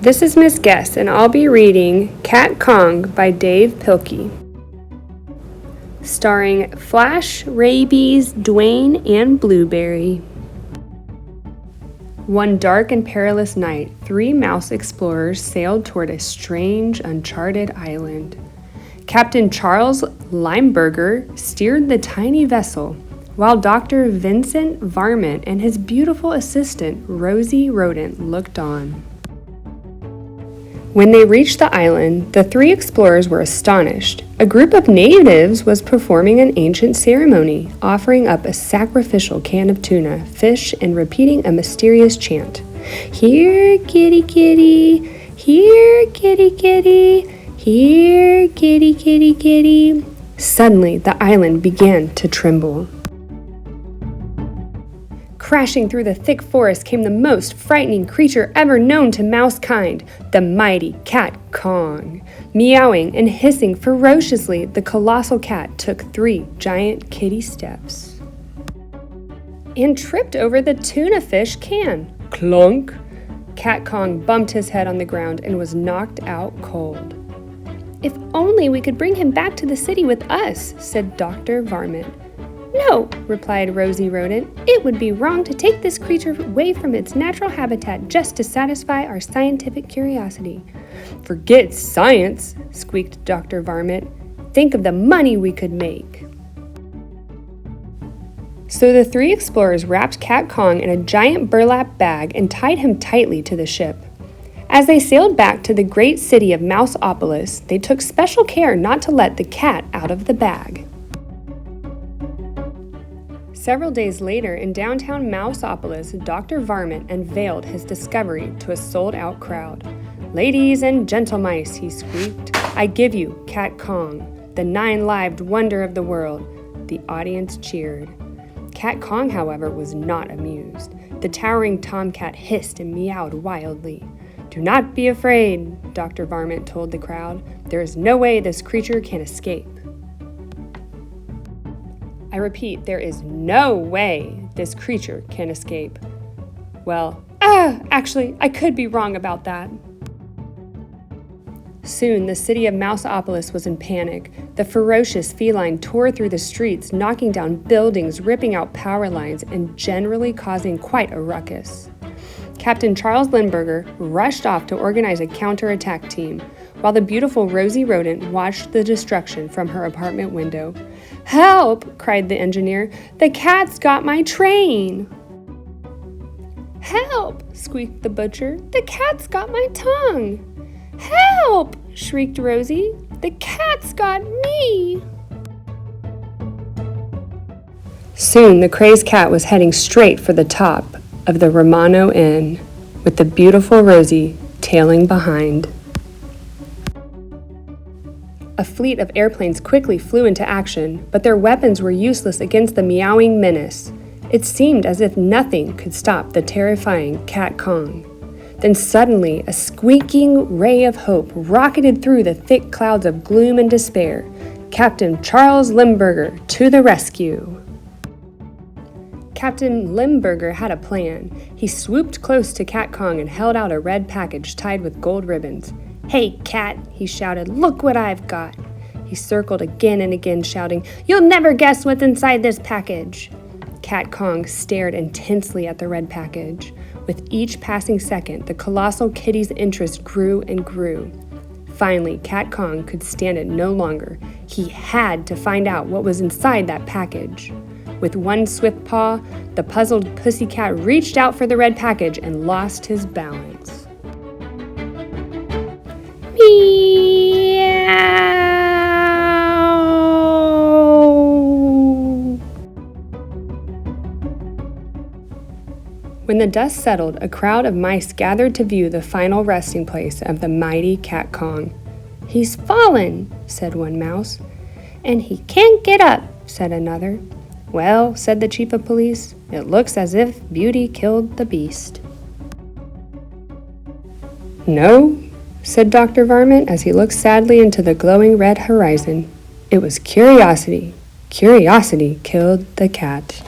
This is Miss Guess, and I'll be reading Cat Kong by Dave Pilkey. Starring Flash, Rabies, Dwayne, and Blueberry. One dark and perilous night, 3 mouse explorers sailed toward a strange, uncharted island. Captain Charles Limburger steered the tiny vessel, while Dr. Vincent Varmint and his beautiful assistant, Rosie Rodent, looked on. When they reached the island, the 3 explorers were astonished. A group of natives was performing an ancient ceremony, offering up a sacrificial can of tuna, fish, and repeating a mysterious chant. Here, kitty, kitty, here, kitty, kitty, here, kitty, kitty, kitty. Suddenly, the island began to tremble. Crashing through the thick forest came the most frightening creature ever known to mousekind, the mighty Cat Kong. Meowing and hissing ferociously, the colossal cat took 3 giant kitty steps and tripped over the tuna fish can. Clunk! Cat Kong bumped his head on the ground and was knocked out cold. "If only we could bring him back to the city with us," said Dr. Varmint. "No," replied Rosie Rodent. "It would be wrong to take this creature away from its natural habitat just to satisfy our scientific curiosity." "Forget science," squeaked Dr. Varmint. "Think of the money we could make." So the 3 explorers wrapped Cat Kong in a giant burlap bag and tied him tightly to the ship. As they sailed back to the great city of Mouseopolis, they took special care not to let the cat out of the bag. Several days later, in downtown Mouseopolis, Dr. Varmint unveiled his discovery to a sold-out crowd. "Ladies and gentlemice," he squeaked, "I give you Cat Kong, the 9-lived wonder of the world." The audience cheered. Cat Kong, however, was not amused. The towering tomcat hissed and meowed wildly. "Do not be afraid," Dr. Varmint told the crowd. "There is no way this creature can escape." I repeat, there is no way this creature can escape. Well, actually, I could be wrong about that. Soon, the city of Mouseopolis was in panic. The ferocious feline tore through the streets, knocking down buildings, ripping out power lines, and generally causing quite a ruckus. Captain Charles Limburger rushed off to organize a counterattack team, while the beautiful Rosie Rodent watched the destruction from her apartment window. "Help!" cried the engineer. "The cat's got my train!" "Help!" squeaked the butcher. "The cat's got my tongue!" "Help!" shrieked Rosie. "The cat's got me!" Soon the crazed cat was heading straight for the top of the Romano Inn, with the beautiful Rosie tailing behind. A fleet of airplanes quickly flew into action, but their weapons were useless against the meowing menace. It seemed as if nothing could stop the terrifying Cat Kong. Then suddenly, a squeaking ray of hope rocketed through the thick clouds of gloom and despair. Captain Charles Limburger to the rescue! Captain Limburger had a plan. He swooped close to Cat Kong and held out a red package tied with gold ribbons. "Hey, cat," he shouted, "look what I've got." He circled again and again, shouting, "You'll never guess what's inside this package." Cat Kong stared intensely at the red package. With each passing second, the colossal kitty's interest grew and grew. Finally, Cat Kong could stand it no longer. He had to find out what was inside that package. With one swift paw, the puzzled pussycat reached out for the red package and lost his balance. Meow! When the dust settled, a crowd of mice gathered to view the final resting place of the mighty Cat Kong. "He's fallen," said one mouse. "And he can't get up," said another. "Well," said the chief of police, "it looks as if beauty killed the beast." "No," said Dr. Varmint as he looked sadly into the glowing red horizon. "It was curiosity. Curiosity killed the cat."